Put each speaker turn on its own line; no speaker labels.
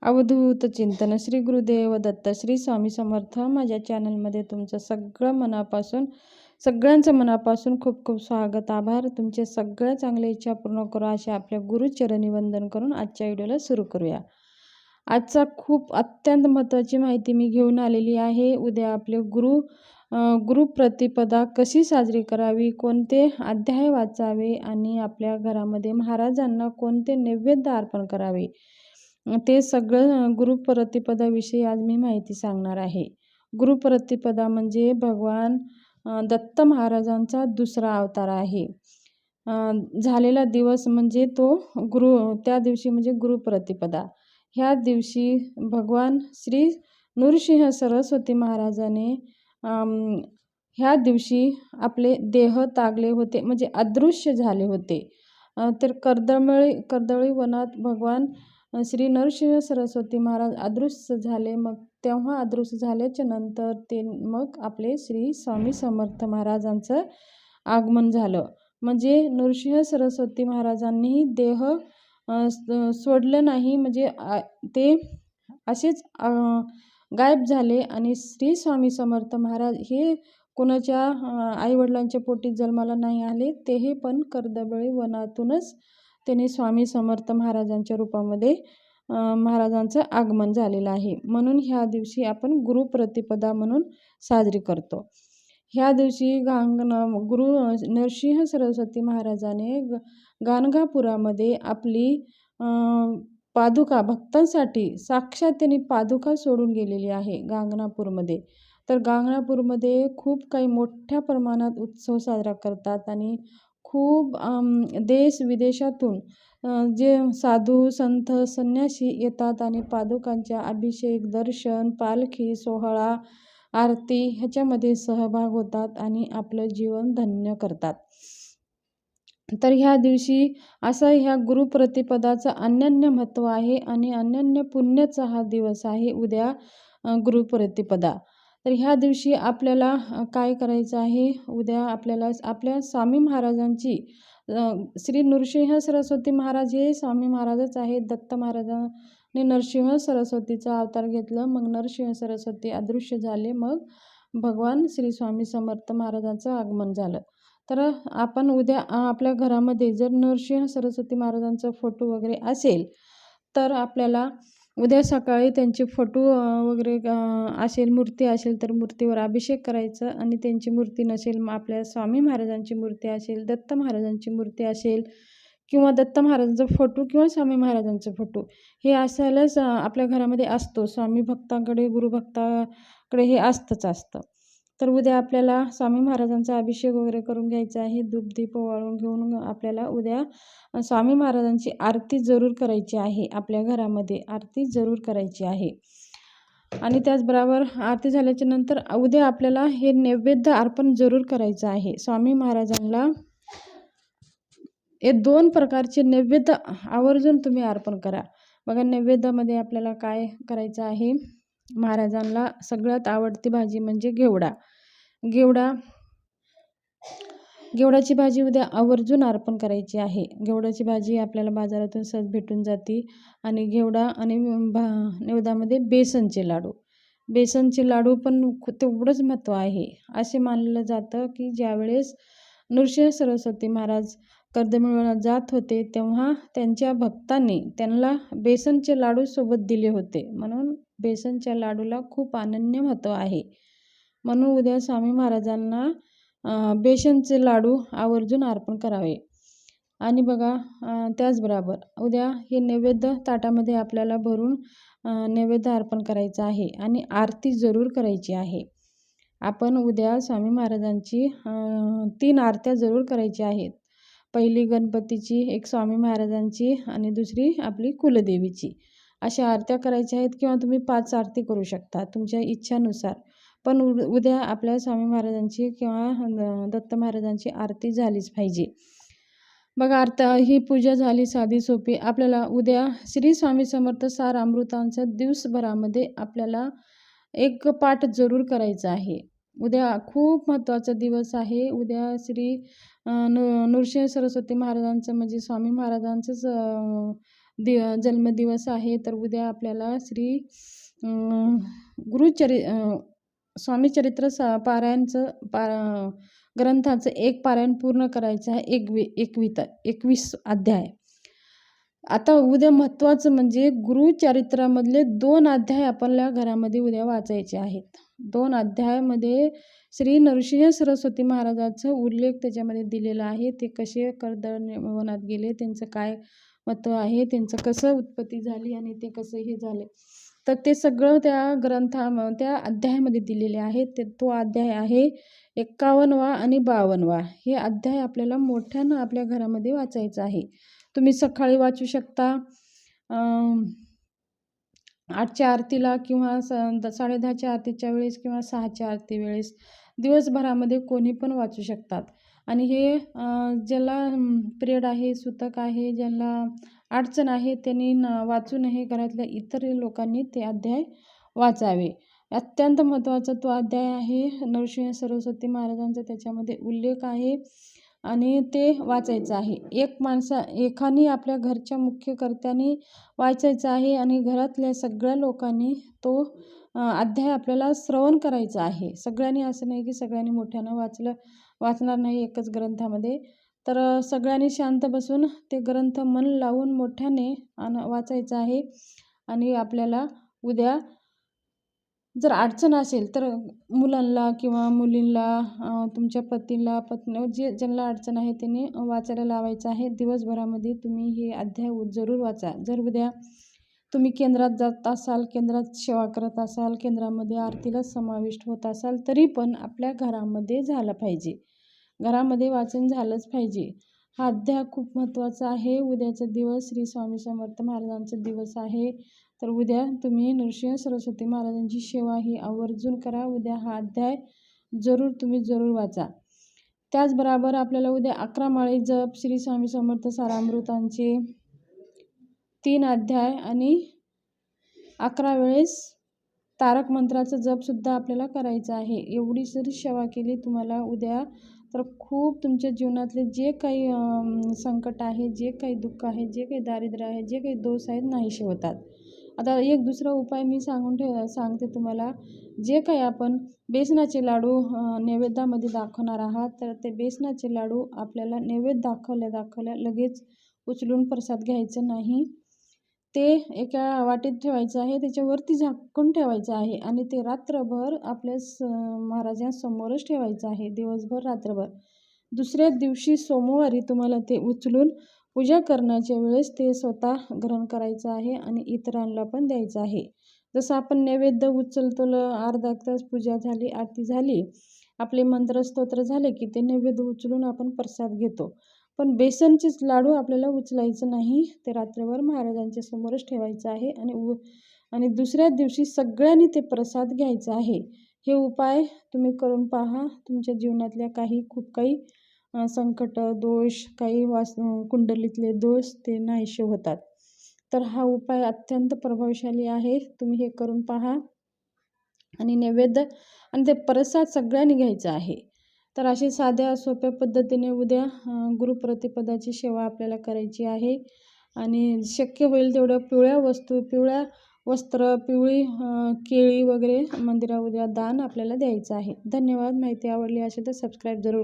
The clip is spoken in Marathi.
अवधूत चिंतन श्री गुरुदेव दत्त श्री स्वामी समर्थ. माझ्या चॅनलमध्ये तुमचं सगळ्यांचं मनापासून खूप खूप स्वागत, आभार. तुमचे सगळ्या चांगल्या इच्छा पूर्ण करू अशा आपल्या गुरुचरणी वंदन करून आजच्या व्हिडिओला सुरू करूया. आजचा खूप अत्यंत महत्त्वाची माहिती मी घेऊन आलेली आहे. उद्या आपले गुरुप्रतिपदा कशी साजरी करावी, कोणते अध्याय वाचावे आणि आपल्या घरामध्ये महाराजांना कोणते नैवेद्य अर्पण करावे, ते सगळं गुरुप्रतिपदाविषयी आज मी माहिती सांगणार आहे. गुरुप्रतिपदा म्हणजे भगवान दत्त महाराजांचा दुसरा अवतार आहे. झालेला दिवस म्हणजे त्या दिवशी म्हणजे गुरुप्रतिपदा. ह्या दिवशी भगवान श्री नृसिंह सरस्वती महाराजाने ह्या दिवशी आपले देह त्यागले होते, म्हणजे अदृश्य झाले होते. तर कर्दळी वनात भगवान श्री नरसिंह सरस्वती महाराज अदृश्य झाले. मग तेव्हा अदृश्य झाल्याच्या नंतर मग आपले श्री स्वामी समर्थ महाराजांचं आगमन झालं. म्हणजे नरसिंह सरस्वती महाराजांनीही देह सोडलं नाही, म्हणजे ते असेच गायब झाले. आणि श्री स्वामी समर्थ महाराज हे कोणाच्या आईवडिलांच्या पोटी जन्माला नाही आले, तेही पण कर्दळी वनातूनच त्यांनी स्वामी समर्थ महाराजांच्या रूपामध्ये महाराजांचं आगमन झालेलं आहे. म्हणून ह्या दिवशी आपण गुरुप्रतिपदा म्हणून साजरी करतो. ह्या दिवशी गुरु नरसिंह सरस्वती महाराजाने गाणगापुरामध्ये आपली पादुका भक्तांसाठी साक्षात त्यांनी पादुका सोडून गेलेली आहे गाणगापूरमध्ये. तर गाणगापूरमध्ये खूप काही मोठ्या प्रमाणात उत्सव साजरा करतात आणि खूप देश विदेशातून जे साधू संत संन्यासी येतात आणि पादुकांच्या अभिषेक, दर्शन, पालखी सोहळा, आरती ह्याच्यामध्ये सहभाग होतात आणि आपलं जीवन धन्य करतात. तर ह्या दिवशी ह्या गुरुप्रतिपदाचं अनन्य महत्त्व आहे आणि अनन्य पुण्याचा हा दिवस आहे उद्या गुरुप्रतिपदा. तर ह्या दिवशी आपल्याला काय करायचं आहे, उद्या आपल्याला आपल्या स्वामी महाराजांची श्री नृसिंह सरस्वती महाराज हे स्वामी महाराजच आहेत. दत्त महाराजांनी नरसिंह सरस्वतीचा अवतार घेतलं, मग नरसिंह सरस्वती अदृश्य झाले, मग भगवान श्री स्वामी समर्थ महाराजांचं आगमन झालं. तर आपण उद्या आपल्या घरामध्ये जर नरसिंह सरस्वती महाराजांचा फोटो वगैरे असेल तर आपल्याला उद्या सकाळी त्यांचे फोटो वगैरे असेल, मूर्ती असेल तर मूर्तीवर अभिषेक करायचं. आणि त्यांची मूर्ती नसेल, आपल्या स्वामी महाराजांची मूर्ती असेल, दत्त महाराजांची मूर्ती असेल किंवा दत्त महाराजांचा फोटो किंवा स्वामी महाराजांचा फोटो हे असायलाच आपल्या घरामध्ये असतो. स्वामी भक्तांकडे, गुरुभक्ताकडे हे असतं. तर उद्या आपल्याला स्वामी महाराजांचा अभिषेक वगैरे करून घ्यायचा आहे. धूपदीप वाळून घेऊन आपल्याला उद्या स्वामी महाराजांची आरती जरूर करायची आहे. आपल्या घरामध्ये आरती जरूर करायची आहे. आणि त्याचबरोबर आरती झाल्याच्या नंतर उद्या आपल्याला हे नैवेद्य अर्पण जरूर करायचं आहे. स्वामी महाराजांना हे 2 प्रकारचे नैवेद्य आवर्जून तुम्ही अर्पण करा. बघा, नैवेद्यामध्ये आपल्याला काय करायचं आहे, महाराजांना सगळ्यात आवडती भाजी म्हणजे घेवडाची भाजी उद्या आवर्जून अर्पण करायची आहे. घेवडाची भाजी आपल्याला बाजारातून सहज भेटून जाते. आणि घेवडा आणि नैवेद्यामध्ये बेसनचे लाडू पण तेवढंच महत्त्व आहे. असे मानलं जातं की ज्यावेळेस नरसिंह सरस्वती महाराज कर्दळीवनात जात होते तेव्हा त्यांच्या भक्तांनी त्यांना बेसनचे लाडू सोबत दिले होते, म्हणून बेसनच्या लाडूला खूप अनन्य महत्त्व आहे. म्हणून उद्या स्वामी महाराजांना बेसनचे लाडू आवर्जून अर्पण करावे. आणि बघा, त्याचबरोबर उद्या हे नैवेद्य ताटामध्ये आपल्याला भरून नैवेद्य अर्पण करायचं आहे आणि आरती जरूर करायची आहे. आपण उद्या स्वामी महाराजांची 3 आरत्या जरूर करायची आहेत. पहिली गणपतीची, एक स्वामी महाराजांची आणि दुसरी आपली कुलदेवीची. अशा आरत्या करायच्या आहेत किंवा तुम्ही 5 आरती करू शकता तुमच्या इच्छानुसार. पण उद्या आपल्या स्वामी महाराजांची किंवा दत्त महाराजांची आरती झालीच पाहिजे. बघा, ही पूजा झाली साधी सोपी. आपल्याला उद्या श्री स्वामी समर्थ सार अमृतांचा दिवसभरामध्ये आपल्याला एक पाठ जरूर करायचा आहे. उद्या खूप महत्त्वाचा दिवस आहे. उद्या श्री नरसिंह सरस्वती महाराजांचं म्हणजे स्वामी महाराजांचंच जन्मदिवस आहे. तर उद्या आपल्याला श्री स्वामी चरित्र पारायणचं ग्रंथाचं एक पारायण पूर्ण करायचं आहे. 21 अध्याय. आता उद्या महत्त्वाचं म्हणजे गुरुचरित्रामधले 2 अध्याय आपल्या घरामध्ये उद्या वाचायचे आहेत. 2 अध्यायामध्ये श्री नरसिंह सरस्वती महाराजांचा उल्लेख त्याच्यामध्ये दिलेला आहे. ते कसे कर्दळवनात गेले, त्यांचं काय महत्त्व आहे, त्यांचं कसं उत्पत्ती झाली आणि ते कसं हे झाले, तर ते सगळं त्या अध्यायामध्ये दिलेले आहे. तो अध्याय आहे 51वा आणि 52वा. हे अध्याय आपल्याला मोठ्यानं आपल्या घरामध्ये वाचायचं आहे. तुम्ही सकाळी वाचू शकता 8च्या आरतीला किंवा 10:30च्या आरतीच्या वेळेस किंवा 6च्या आरती वेळेस. दिवसभरामध्ये कोणी पण वाचू शकतात. आणि हे ज्याला पिरियड आहे, सूतक आहे, ज्याला अडचण आहे, त्यांनी वाचू नये. घरातल्या इतर लोकांनी ते अध्याय वाचावे. अत्यंत महत्त्वाचा तो अध्याय आहे. नरसिंह सरस्वती महाराजांचा त्याच्यामध्ये उल्लेख आहे आणि ते वाचायचं आहे. एकाने आपल्या घरच्या मुख्य कर्त्याने वाचायचं आहे आणि घरातल्या सगळ्या लोकांनी तो अध्याय आपल्याला श्रवण करायचा आहे. सगळ्यांनी असं नाही की सगळ्यांनी मोठ्यानं वाचणार नाही एकच ग्रंथामध्ये. तर सगळ्यांनी शांत बसून ते ग्रंथ मन लावून मोठ्याने वाचायचं आहे. आणि आपल्याला उद्या जर अडचण असेल तर मुलांना किंवा मुलींना, तुमच्या पत्नी ज्यांना अडचण आहे त्यांनी वाचायला लावायचं आहे. दिवसभरामध्ये तुम्ही हे अध्याय जरूर वाचा. जर उद्या तुम्ही केंद्रात जात असाल, केंद्रात सेवा करत असाल, केंद्रामध्ये आरतीला समाविष्ट होत असाल, तरी पण आपल्या घरामध्ये झालं पाहिजे. घरामध्ये वाचन झालंच पाहिजे. हा अध्याय खूप महत्त्वाचा आहे. उद्याचा दिवस श्री स्वामी समर्थ महाराजांचा दिवस आहे. तर उद्या तुम्ही नरसिंह सरस्वती महाराजांची सेवा ही आवर्जून करा. उद्या हा अध्याय तुम्ही जरूर वाचा. त्याचबरोबर आपल्याला उद्या 11 माळे जप, श्री स्वामी समर्थ सारामृतांचे 3 अध्याय आणि 11 वेळेस तारक मंत्राचा जपसुद्धा आपल्याला करायचा आहे. एवढी जरी सेवा केली तुम्हाला उद्या, तर खूप तुमच्या जीवनातले जे काही संकट आहे, जे काही दुःख आहे, जे काही दारिद्र्य आहे, जे काही दोष आहेत, नाहीसे होतात. आता एक दुसरा उपाय मी सांगते तुम्हाला. जे काही आपण बेसनाचे लाडू नैवेद्यामध्ये दाखवणार आहात, तर ते बेसनाचे लाडू आपल्याला नैवेद्य दाखवल्या लगेच उचलून प्रसाद घ्यायचं नाही. ते एका वाटीत ठेवायचं आहे, त्याच्यावरती झाकून ठेवायचं आहे आणि ते रात्रभर आपल्या महाराजांसमोरच ठेवायचं आहे, दिवसभर रात्रभर. दुसऱ्या दिवशी सोमवारी तुम्हाला ते उचलून पूजा करण्याच्या वेळेस ते स्वतः ग्रहण करायचं आहे आणि इतरांना पण द्यायचं आहे. जसं आपण नैवेद्य उचलतो, अर्धा तास पूजा झाली, आरती झाली, आपले मंत्र स्तोत्र झाले की ते नैवेद्य उचलून आपण प्रसाद घेतो. पण बेसनचेच लाडू आपल्याला उचलायचं नाही. ते रात्रभर महाराजांच्या समोरच ठेवायचं आहे आणि दुसऱ्या दिवशी सगळ्यांनी ते प्रसाद घ्यायचा आहे. हे उपाय तुम्ही करून पहा. तुमच्या जीवनातल्या खूप काही संकट, दोष, काही कुंडलीतले दोष ते नाहीसे होतात. तर हा उपाय अत्यंत प्रभावशाली आहे. तुम्ही हे करून पहा. आणि नैवेद्य आणि ते प्रसाद सगळ्यांनी घ्यायचा आहे. तर अशी साध्या सोप्या पद्धतीने उद्या गुरुप्रतिपदाची सेवा आपल्याला करायची आहे. आणि शक्य होईल तेवढं पिवळ्या वस्त्र, पिवळी केळी वगैरे मंदिरात उद्या दान आपल्याला द्यायचं आहे. धन्यवाद. माहिती आवडली असेल तर सबस्क्राईब जरूर